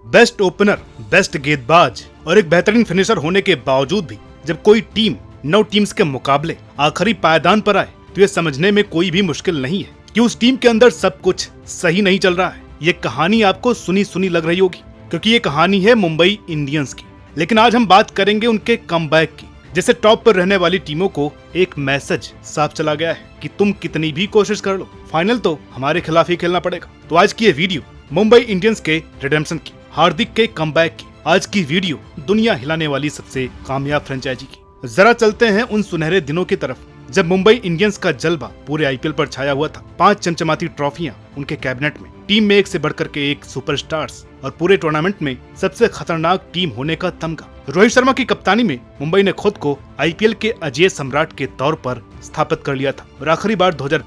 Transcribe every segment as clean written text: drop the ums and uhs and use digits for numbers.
Best opener, best गेंदबाज और एक बेहतरीन फिनिशर होने के बावजूद भी जब कोई टीम 9 टीम्स के मुकाबले आखिरी पायदान पर आए तो ये समझने में कोई भी मुश्किल नहीं है कि उस टीम के अंदर सब कुछ सही नहीं चल रहा है। ये कहानी आपको सुनी सुनी लग रही होगी क्योंकि ये कहानी है मुंबई इंडियंस की। लेकिन आज हम बात करेंगे उनके कमबैक की, जैसे टॉप पर रहने वाली टीमों को एक मैसेज साफ चला गया है कि तुम कितनी भी कोशिश कर लो, फाइनल तो हमारे खिलाफ ही खेलना पड़ेगा। तो आज की ये वीडियो मुंबई इंडियंस के रिडेम्पशन की, हार्दिक के कमबैक की। आज की वीडियो दुनिया हिलाने वाली सबसे कामयाब फ्रेंचाइजी की। जरा चलते हैं उन सुनहरे दिनों की तरफ जब मुंबई इंडियंस का जलवा पूरे आईपीएल पर छाया हुआ था। 5 चमचमाती ट्रॉफियां उनके कैबिनेट में, टीम में एक से बढ़कर के एक सुपरस्टार्स और पूरे टूर्नामेंट में सबसे खतरनाक टीम होने का तमगा। रोहित शर्मा की कप्तानी में मुंबई ने खुद को आईपीएल के अजय सम्राट के तौर पर स्थापित कर लिया था और आखिरी बार 2000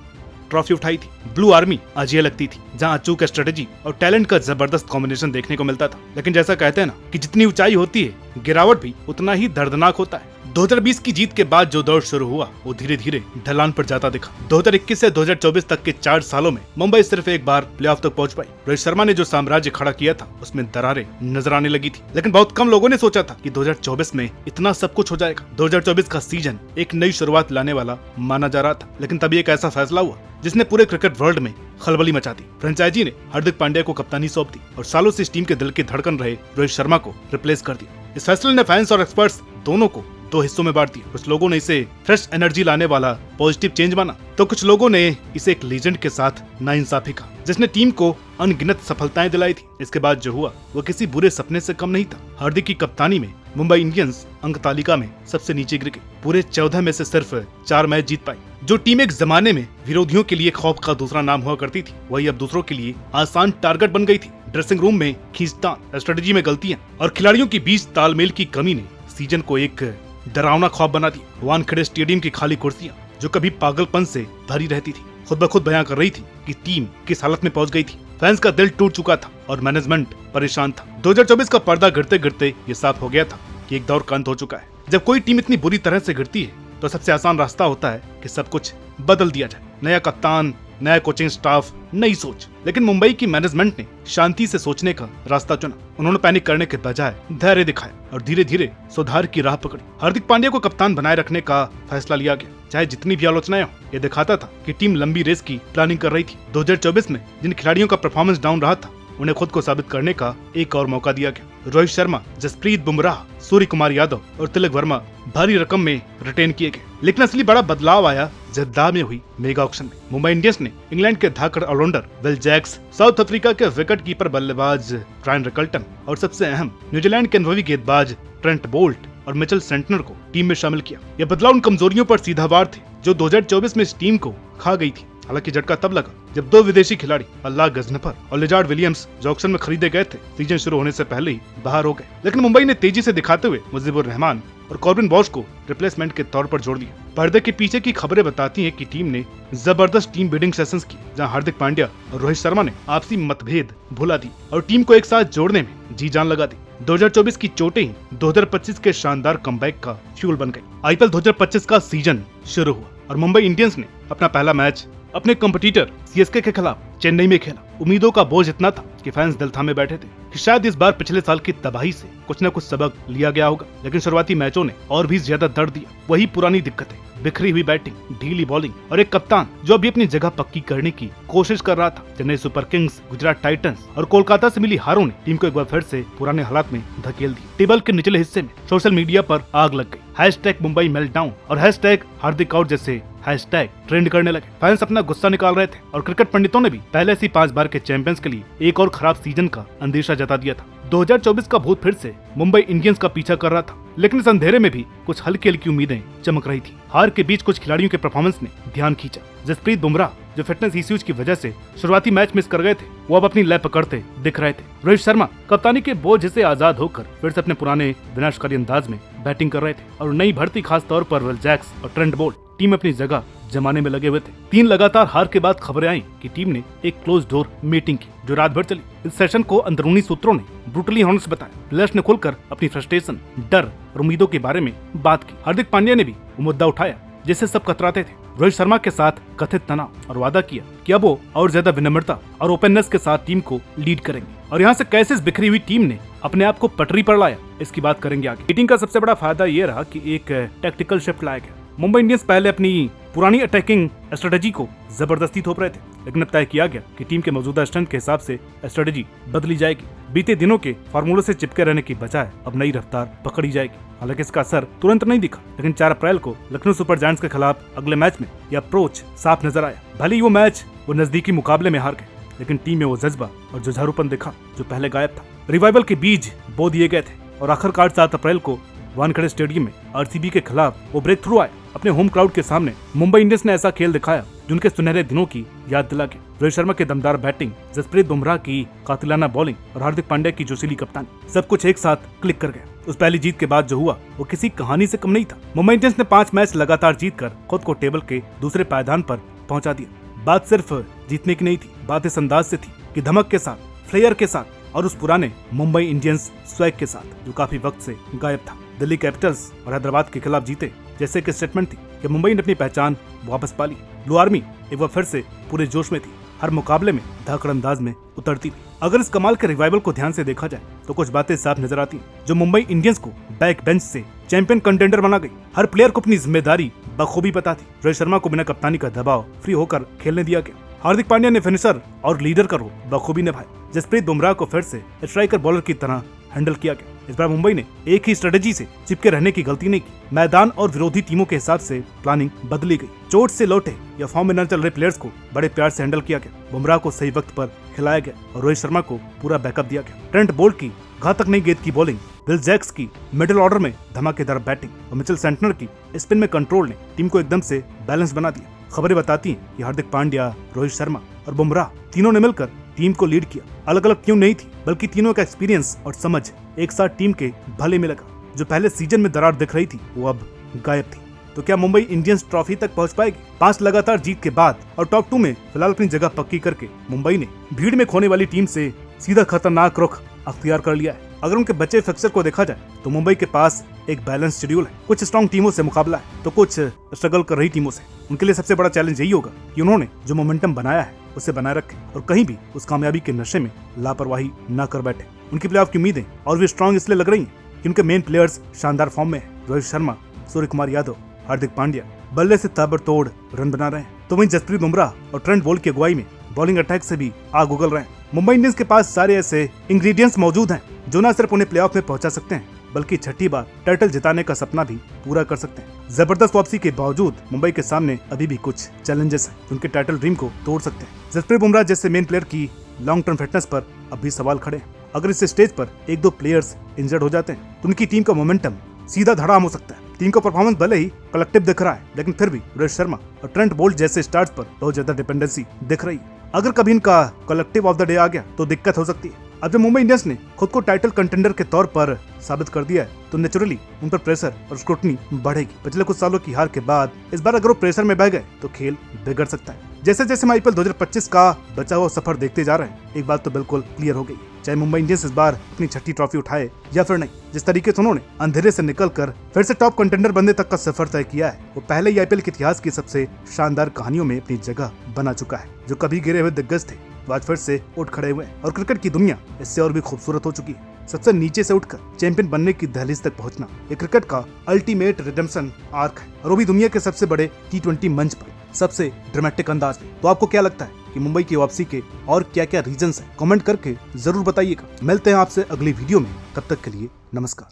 ट्रॉफी उठाई थी। ब्लू आर्मी अजय लगती थी, जहां अचूक स्ट्रेटेजी और टैलेंट का जबरदस्त कॉम्बिनेशन देखने को मिलता था। लेकिन जैसा कहते हैं ना कि जितनी ऊंचाई होती है गिरावट भी उतना ही दर्दनाक होता है। 2020 की जीत के बाद जो दौर शुरू हुआ वो धीरे धीरे ढलान पर जाता दिखा। 2021 से 2024 तक के 4 सालों में मुंबई सिर्फ एक बार प्लेऑफ तक पहुंच पाई। रोहित शर्मा ने जो साम्राज्य खड़ा किया था उसमें दरारें नजर आने लगी थी, लेकिन बहुत कम लोगों ने सोचा था कि 2024 में इतना सब कुछ हो जाएगा। 2024 का सीजन एक नई शुरुआत लाने वाला माना जा रहा था, लेकिन तभी एक ऐसा फैसला हुआ जिसने पूरे क्रिकेट वर्ल्ड में खलबली मचा दी। फ्रेंचाइजी ने हार्दिक पांड्या को कप्तानी सौंप दी और सालों से इस टीम के दिल की धड़कन रहे रोहित शर्मा को रिप्लेस कर दिया। इस फैसले ने फैंस और एक्सपर्ट्स दोनों को 2 हिस्सों में बांट दिया। कुछ लोगों ने इसे फ्रेश एनर्जी लाने वाला पॉजिटिव चेंज माना, तो कुछ लोगों ने इसे एक लीजेंड के साथ नाइंसाफी कहा जिसने टीम को अनगिनत सफलताएं दिलाई थी। इसके बाद जो हुआ वो किसी बुरे सपने से कम नहीं था। हार्दिक की कप्तानी में मुंबई इंडियंस अंक तालिका में सबसे नीचे गिर गई। पूरे 14 में से सिर्फ 4 मैच जीत पाई। जो टीम एक जमाने में विरोधियों के लिए खौफ का दूसरा नाम हुआ करती थी, वही अब दूसरों के लिए आसान टारगेट बन गई थी। ड्रेसिंग रूम में खींचतान, स्ट्रेटेजी में गलतियां और खिलाड़ियों के बीच तालमेल की कमी ने सीजन को एक डरावना ख्वाब बना दिया। वानखेड़े स्टेडियम की खाली कुर्सियां जो कभी पागलपन से भरी रहती थी, खुद ब खुद बयां कर रही थी कि टीम किस हालत में पहुंच गई थी। फैंस का दिल टूट चुका था और मैनेजमेंट परेशान था। 2024 का पर्दा गिरते गिरते ये साफ हो गया था कि एक दौर का अंत हो चुका है। जब कोई टीम इतनी बुरी तरह से गिरती है तो सबसे आसान रास्ता होता है कि सब कुछ बदल दिया जाए। नया कप्तान, नया कोचिंग स्टाफ, नई सोच। लेकिन मुंबई की मैनेजमेंट ने शांति से सोचने का रास्ता चुना। उन्होंने पैनिक करने के बजाय धैर्य दिखाया और धीरे धीरे सुधार की राह पकड़ी। हार्दिक पांड्या को कप्तान बनाए रखने का फैसला लिया गया। चाहे जितनी भी आलोचनाएं हो, ये दिखाता था कि टीम लंबी रेस की प्लानिंग कर रही थी। 2024 में जिन खिलाड़ियों का परफॉर्मेंस डाउन रहा था उन्हें खुद को साबित करने का एक और मौका दिया गया। रोहित शर्मा, जसप्रीत बुमराह, सूर्य कुमार यादव और तिलक वर्मा भारी रकम में रिटेन किए गए। लेकिन असली बड़ा बदलाव आया जद्दा में हुई मेगा ऑक्शन में। मुंबई इंडियंस ने इंग्लैंड के धाकड़ allrounder Will Jacks, South Africa के विकेट कीपर बल्लेबाज ब्रायन रिकल्टन और सबसे अहम न्यूजीलैंड के अनुभवी गेंदबाज ट्रेंट बोल्ट और मिचेल सेंटनर को टीम में शामिल किया। यह बदलाव उन कमजोरियों पर सीधा वार थे जो 2024 में इस टीम को खा गई थी। हालांकि झटका तब लगा जब 2 विदेशी खिलाड़ी अल्लाह गजनफर और लिजार्ड विलियम्स जो ऑक्शन में खरीदे गए थे सीजन शुरू होने से पहले ही बाहर हो गए। लेकिन मुंबई ने तेजी से दिखाते हुए मुजीबुर रहमान और कॉर्बिन बॉश को रिप्लेसमेंट के तौर पर जोड़ दिया। पर्दे के पीछे की खबरें बताती हैं कि टीम ने जबरदस्त टीम बिल्डिंग सेशंस की, जहां हार्दिक पांड्या और रोहित शर्मा ने आपसी मतभेद भुला दी और टीम को एक साथ जोड़ने में जी जान लगा दी। 2024 की चोटें ही 2025 के शानदार कमबैक का फ्यूल बन गई। आईपीएल 2025 का सीजन शुरू हुआ और मुंबई इंडियंस ने अपना पहला मैच अपने कंपटीटर सीएसके के खिलाफ चेन्नई में खेला। उम्मीदों का बोझ इतना था कि फैंस दिल थामे बैठे थे कि शायद इस बार पिछले साल की तबाही से कुछ न कुछ सबक लिया गया होगा। लेकिन शुरुआती मैचों ने और भी ज्यादा दर्द दिया। वही पुरानी दिक्कतें, बिखरी हुई बैटिंग, ढीली बॉलिंग और एक कप्तान जो अभी अपनी जगह पक्की करने की कोशिश कर रहा था। Chennai super Kings, Gujarat Titans और कोलकाता से मिली हारों ने टीम को एक बार फिर से पुराने हालात में धकेल दी। टेबल के निचले हिस्से में सोशल मीडिया पर आग लग गई। हैशटैग मुंबई मेल्टडाउन और हैशटैग हार्दिक आउट जैसे हैशटैग ट्रेंड करने लगे। फैंस अपना गुस्सा निकाल रहे थे और क्रिकेट पंडितों ने भी पहले से 5 बार के चैंपियंस के लिए एक और खराब सीजन का अंदेशा जता दिया था। 2024 का भूत फिर से मुंबई इंडियंस का पीछा कर रहा था, लेकिन इस अंधेरे में भी कुछ हल्की हल्की उम्मीदें चमक रही थी। हार के बीच कुछ खिलाड़ियों के परफॉर्मेंस ने ध्यान खींचा। जसप्रीत बुमराह जो फिटनेस इश्यूज की वजह से शुरुआती मैच मिस कर गए थे, वो अब अपनी लय पकड़ते दिख रहे थे। रोहित शर्मा कप्तानी के बोझ से आजाद होकर फिर से अपने पुराने विनाशकारी अंदाज में बैटिंग कर रहे थे और नई भर्ती खास तौर पर विल जैक्स और ट्रेंट बोल्ट टीम अपनी जगह जमाने में लगे हुए थे। 3 लगातार हार के बाद खबरें आई कि टीम ने एक क्लोज डोर मीटिंग की जो रात भर चली। इस सेशन को अंदरूनी सूत्रों ने ब्रूटली हॉनेस्ट बताया। प्लेयर्स ने खुलकर अपनी फ्रस्ट्रेशन, डर और उम्मीदों के बारे में बात की। हार्दिक पांड्या ने भी वो मुद्दा उठाया जिससे सब कतराते थे। रोहित शर्मा के साथ कथित तनाव और वादा किया कि अब वो और ज्यादा विनम्रता और ओपननेस के साथ टीम को लीड करेंगे। और यहाँ से कैसे इस बिखरी हुई टीम ने अपने आप को पटरी पर लाया, इसकी बात करेंगे आगे। मीटिंग का सबसे बड़ा फायदा ये रहा कि एक टैक्टिकल शिफ्ट लाया गया। मुंबई इंडियंस पहले अपनी पुरानी अटैकिंग स्ट्रेटेजी को जबरदस्ती थोप रहे थे, लेकिन अब तय किया गया कि टीम के मौजूदा स्ट्रेंथ के हिसाब से स्ट्रेटेजी बदली जाएगी। बीते दिनों के फार्मूले से चिपके रहने की बजाय अब नई रफ्तार पकड़ी जाएगी। हालांकि इसका असर तुरंत नहीं दिखा, लेकिन 4 अप्रैल को लखनऊ सुपर जायंट्स के खिलाफ अगले मैच में यह अप्रोच साफ नजर आया। भले ही वो नजदीकी मुकाबले में हार गए, लेकिन टीम में वो जज्बा और जुझारूपन दिखा जो पहले गायब था। रिवाइवल के बीज बो दिए गए थे और आखिरकार 7 अप्रैल को वानखेड़े स्टेडियम में आरसीबी के खिलाफ वो ब्रेक थ्रू आए। अपने होम क्राउड के सामने मुंबई इंडियंस ने ऐसा खेल दिखाया जो उनके सुनहरे दिनों की याद दिला गया। रोहित शर्मा की दमदार बैटिंग, जसप्रीत बुमराह की कातिलाना बॉलिंग और हार्दिक पांड्या की जोशीली कप्तानी, सब कुछ एक साथ क्लिक कर गया। उस पहली जीत के बाद जो हुआ वो किसी कहानी से कम नहीं था। मुंबई इंडियंस ने 5 मैच लगातार जीतकर खुद को टेबल के दूसरे पायदान पर पहुंचा दिया। बात सिर्फ जीतने की नहीं थी, बात इस अंदाज से थी कि धमक के साथ, फ्लेयर के साथ और उस पुराने मुंबई इंडियंस स्वैग के साथ जो काफी वक्त से गायब था। दिल्ली कैपिटल्स और हैदराबाद के खिलाफ जीते जैसे कि स्टेटमेंट थी कि मुंबई ने अपनी पहचान वापस पा ली। ब्लू आर्मी एक बार फिर से पूरे जोश में थी, हर मुकाबले में धाकड़ अंदाज में उतरती थी। अगर इस कमाल के रिवाइवल को ध्यान से देखा जाए तो कुछ बातें साफ नजर आती हैं जो मुंबई इंडियंस को बैक बेंच से चैंपियन कंटेंडर बना गई। हर प्लेयर को अपनी जिम्मेदारी बखूबी पता थी। रोहित शर्मा को बिना कप्तानी का दबाव फ्री होकर खेलने दिया गया। हार्दिक पांड्या ने फिनिशर और लीडर का रोल बखूबी निभाया। जसप्रीत बुमराह को फिर से स्ट्राइकर बॉलर की तरह हैंडल किया गया। इस बार मुंबई ने एक ही स्ट्रेटेजी से चिपके रहने की गलती नहीं की। मैदान और विरोधी टीमों के हिसाब से प्लानिंग बदली गई। चोट से लौटे या फॉर्म में न चल रहे प्लेयर्स को बड़े प्यार से हैंडल किया गया। बुमराह को सही वक्त पर खिलाया गया और रोहित शर्मा को पूरा बैकअप दिया गया। ट्रेंट बोल्ट की घातक नई गेंद की बॉलिंग, बिल जैक्स की मिडिल ऑर्डर में धमाकेदार बैटिंग और मिचेल सेंटनर की स्पिन में कंट्रोल ने टीम को एकदम से बैलेंस बना दिया। खबरें बताती हैं कि हार्दिक पांड्या, रोहित शर्मा और बुमराह तीनों ने मिलकर टीम को लीड किया। अलग अलग टीम नहीं थी, बल्कि तीनों का एक्सपीरियंस और समझ एक साथ टीम के भले में लगा। जो पहले सीजन में दरार दिख रही थी वो अब गायब थी। तो क्या मुंबई इंडियंस ट्रॉफी तक पहुंच पाएगी? 5 लगातार जीत के बाद और टॉप 2 में फिलहाल अपनी जगह पक्की करके मुंबई ने भीड़ में खोने वाली टीम से सीधा खतरनाक रुख अख्तियार कर लिया है। अगर उनके बचे फिक्सर को देखा जाए तो मुंबई के पास एक बैलेंस शेड्यूल है। कुछ स्ट्रॉन्ग टीमों से मुकाबला है तो कुछ स्ट्रगल कर रही टीमों से। उनके लिए सबसे बड़ा चैलेंज यही होगा कि उन्होंने जो मोमेंटम बनाया है उसे बनाए रखे और कहीं भी उस कामयाबी के नशे में लापरवाही न कर बैठे। उनकी प्लेऑफ की उम्मीदें और भी स्ट्रॉन्ग इसलिए लग रही हैं कि उनके मेन प्लेयर्स शानदार फॉर्म में हैं। रोहित शर्मा, सूर्य कुमार यादव, हार्दिक पांड्या बल्ले से ताबड़तोड़ रन बना रहे हैं, तो वहीं जसप्रीत बुमराह और ट्रेंट बोल्ट की अगुवाई में बॉलिंग अटैक से भी आग उगल रहे हैं। मुंबई इंडियंस के पास सारे ऐसे इंग्रेडिएंट्स मौजूद हैं जो न सिर्फ उन्हें प्लेऑफ में पहुंचा सकते हैं बल्कि छठी बार टाइटल जिताने का सपना भी पूरा कर सकते हैं। जबरदस्त वापसी के बावजूद मुंबई के सामने अभी भी कुछ चैलेंजेस हैं जो उनके टाइटल ड्रीम को तोड़ सकते हैं। जसप्रीत बुमराह जैसे मेन प्लेयर की लॉन्ग टर्म फिटनेस पर अब भी सवाल खड़े हैं। अगर इस स्टेज पर 1-2 प्लेयर्स इंजर्ड हो जाते हैं तो उनकी टीम का मोमेंटम सीधा धड़ाम हो सकता है। टीम का परफॉर्मेंस भले ही कलेक्टिव दिख रहा है, लेकिन फिर भी रोहित शर्मा और ट्रेंट बोल्ट जैसे स्टार्स पर बहुत ज्यादा डिपेंडेंसी दिख रही है। अगर कभी इनका कलेक्टिव ऑफ द डे आ गया तो दिक्कत हो सकती है। अब जब मुंबई इंडियंस ने खुद को टाइटल कंटेंडर के तौर पर साबित कर दिया है तो नेचुरली उन पर प्रेशर और स्क्रूटनी बढ़ेगी। पिछले कुछ सालों की हार के बाद इस बार अगर वो प्रेशर में बह गए तो खेल बिगड़ सकता है। जैसे जैसे हम IPL 2025 का बचा हुआ सफर देखते जा रहे हैं, एक बात तो बिल्कुल क्लियर हो गई, चाहे मुंबई इंडियंस इस बार अपनी छठी ट्रॉफी उठाए या फिर नहीं, जिस तरीके से उन्होंने अंधेरे से निकलकर फिर से टॉप कंटेंडर बनने तक का सफर तय किया है, वो पहले ही IPL के इतिहास की सबसे शानदार कहानियों में अपनी जगह बना चुका है। जो कभी गिरे हुए दिग्गज थे वो आज फिर से उठ खड़े हुए हैं और क्रिकेट की दुनिया इससे और भी खूबसूरत हो चुकी है। सबसे नीचे से उठकर चैंपियन बनने की दहलीज तक पहुंचना ये क्रिकेट का अल्टीमेट रिडेम्पशन आर्क है, और वो भी दुनिया के सबसे बड़े T20 मंच पर सबसे ड्रामेटिक अंदाज में। तो आपको क्या लगता है कि मुंबई की वापसी के और क्या क्या रीजंस हैं? कमेंट करके जरूर बताइएगा। मिलते हैं आपसे अगली वीडियो में, तब तक के लिए नमस्कार।